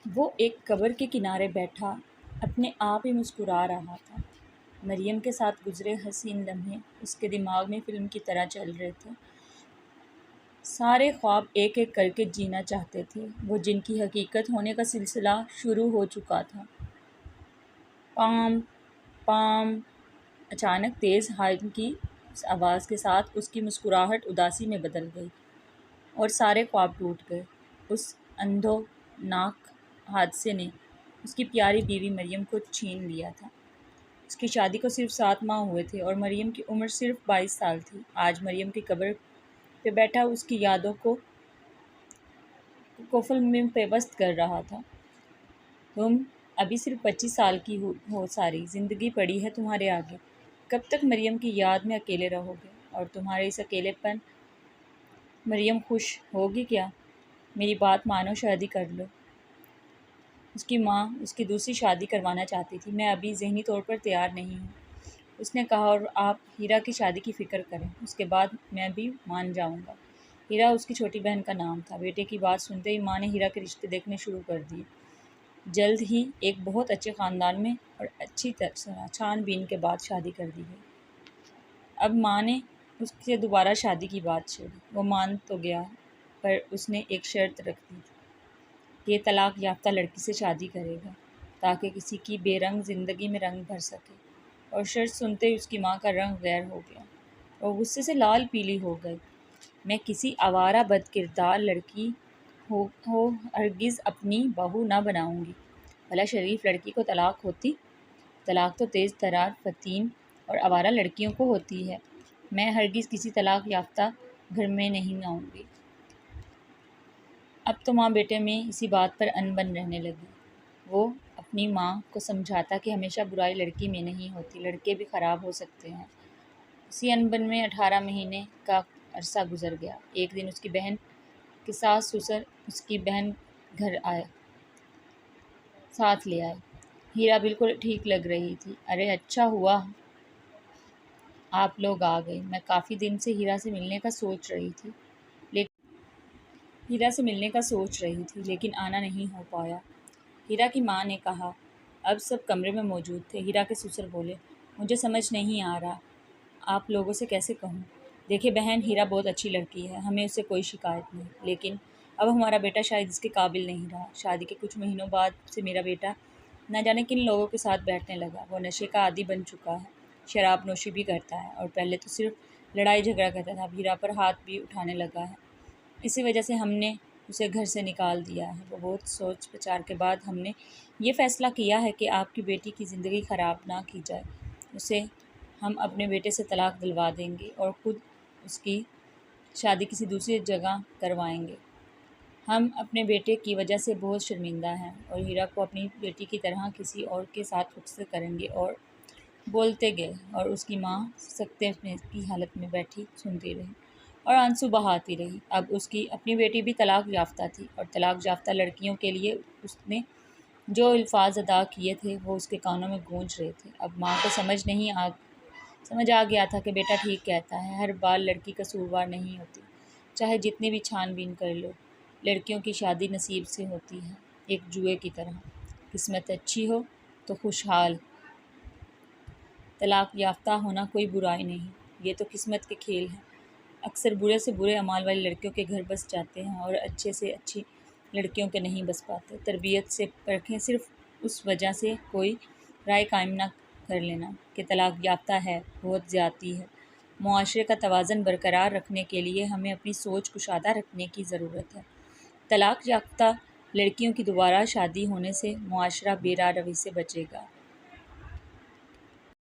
وہ ایک قبر کے کنارے بیٹھا اپنے آپ ہی مسکرا رہا تھا۔ مریم کے ساتھ گزرے حسین لمحے اس کے دماغ میں فلم کی طرح چل رہے تھے۔ سارے خواب ایک ایک کر کے جینا چاہتے تھے وہ، جن کی حقیقت ہونے کا سلسلہ شروع ہو چکا تھا۔ پام پام، اچانک تیز ہارن کی آواز کے ساتھ اس کی مسکراہٹ اداسی میں بدل گئی اور سارے خواب ٹوٹ گئے۔ اس اندھوناک حادثے نے اس کی پیاری بیوی مریم کو چھین لیا تھا۔ اس کی شادی کو صرف 7 ماہ ہوئے تھے اور مریم کی عمر صرف 22 سال تھی۔ آج مریم کی قبر پہ بیٹھا اس کی یادوں کو قفل میں پیوست کر رہا تھا۔ تم ابھی صرف 25 سال کی ہو، ساری زندگی پڑی ہے تمہارے آگے۔ کب تک مریم کی یاد میں اکیلے رہو گے؟ اور تمہارے اس اکیلے پن مریم خوش ہوگی کیا؟ میری بات مانو، شادی کر لو۔ اس کی ماں اس کی دوسری شادی کروانا چاہتی تھی۔ میں ابھی ذہنی طور پر تیار نہیں ہوں، اس نے کہا، اور آپ ہیرا کی شادی کی فکر کریں، اس کے بعد میں بھی مان جاؤں گا۔ ہیرا اس کی چھوٹی بہن کا نام تھا۔ بیٹے کی بات سنتے ہی ماں نے ہیرا کے رشتے دیکھنے شروع کر دیے۔ جلد ہی ایک بہت اچھے خاندان میں اور اچھی طرح چھان بین کے بعد شادی کر دی گئی۔ اب ماں نے اس سے دوبارہ شادی کی بات چھیڑی۔ وہ مان تو گیا، پر اس نے ایک شرط رکھ دی کہ یہ طلاق یافتہ لڑکی سے شادی کرے گا تاکہ کسی کی بے رنگ زندگی میں رنگ بھر سکے۔ اور شرط سنتے ہی اس کی ماں کا رنگ غیر ہو گیا اور غصے سے لال پیلی ہو گئی۔ میں کسی آوارہ بد کردار لڑکی ہو ہرگز اپنی بہو نہ بناؤں گی۔ بھلا شریف لڑکی کو طلاق ہوتی؟ طلاق تو تیز ترار فتین اور آوارہ لڑکیوں کو ہوتی ہے۔ میں ہرگز کسی طلاق یافتہ گھر میں نہیں آؤں گی۔ اب تو ماں بیٹے میں اسی بات پر ان بن رہنے لگی۔ وہ اپنی ماں کو سمجھاتا کہ ہمیشہ برائی لڑکی میں نہیں ہوتی، لڑکے بھی خراب ہو سکتے ہیں۔ اسی ان بن میں 18 مہینے کا عرصہ گزر گیا۔ ایک دن اس کی بہن کے ساس سسر اس کی بہن گھر ساتھ لے آئے۔ ہیرا بالکل ٹھیک لگ رہی تھی۔ ارے اچھا ہوا آپ لوگ آ گئے، میں کافی دن سے ہیرا سے ملنے کا سوچ رہی تھی لیکن آنا نہیں ہو پایا۔ ہیرا کی ماں نے کہا۔ اب سب کمرے میں موجود تھے۔ ہیرا کے سسر بولے، مجھے سمجھ نہیں آ رہا آپ لوگوں سے کیسے کہوں۔ دیکھیں بہن، ہیرا بہت اچھی لڑکی ہے، ہمیں اس سے کوئی شکایت نہیں، لیکن اب ہمارا بیٹا شاید اس کے قابل نہیں رہا۔ شادی کے کچھ مہینوں بعد سے میرا بیٹا نہ جانے کن لوگوں کے ساتھ بیٹھنے لگا۔ وہ نشے کا عادی بن چکا ہے، شراب نوشی بھی کرتا ہے اور پہلے تو صرف لڑائی جھگڑا کرتا تھا، اب ہیرا پر ہاتھ بھی اٹھانے لگا ہے۔ اسی وجہ سے ہم نے اسے گھر سے نکال دیا ہے۔ وہ بہت سوچ بچار کے بعد ہم نے یہ فیصلہ کیا ہے کہ آپ کی بیٹی کی زندگی خراب نہ کی جائے۔ اسے ہم اپنے بیٹے سے طلاق دلوا دیں گے اور خود اس کی شادی کسی دوسری جگہ کروائیں گے۔ ہم اپنے بیٹے کی وجہ سے بہت شرمندہ ہیں اور ہیرا کو اپنی بیٹی کی طرح کسی اور کے ساتھ رخصت کریں گے۔ اور بولتے گئے اور اس کی ماں سکتے کی حالت میں بیٹھی سنتی رہی اور آنسو بہاتی رہی۔ اب اس کی اپنی بیٹی بھی طلاق یافتہ تھی اور طلاق یافتہ لڑکیوں کے لیے اس نے جو الفاظ ادا کیے تھے وہ اس کے کانوں میں گونج رہے تھے۔ اب ماں کو سمجھ آ گیا تھا کہ بیٹا ٹھیک کہتا ہے، ہر بار لڑکی قصوروار نہیں ہوتی، چاہے جتنی بھی چھان بین کر لو۔ لڑکیوں کی شادی نصیب سے ہوتی ہے، ایک جوئے کی طرح، قسمت اچھی ہو تو خوشحال۔ طلاق یافتہ ہونا کوئی برائی نہیں، یہ تو قسمت کے کھیل ہیں۔ اکثر برے سے برے اعمال والی لڑکیوں کے گھر بس جاتے ہیں اور اچھے سے اچھی لڑکیوں کے نہیں بس پاتے۔ تربیت سے پرکھیں، صرف اس وجہ سے کوئی رائے قائم نہ کر لینا کہ طلاق یافتہ ہے بہت زیادتی ہے۔ معاشرے کا توازن برقرار رکھنے کے لیے ہمیں اپنی سوچ کشادہ رکھنے کی ضرورت ہے۔ طلاق یافتہ لڑکیوں کی دوبارہ شادی ہونے سے معاشرہ بے راہ روی سے بچے گا۔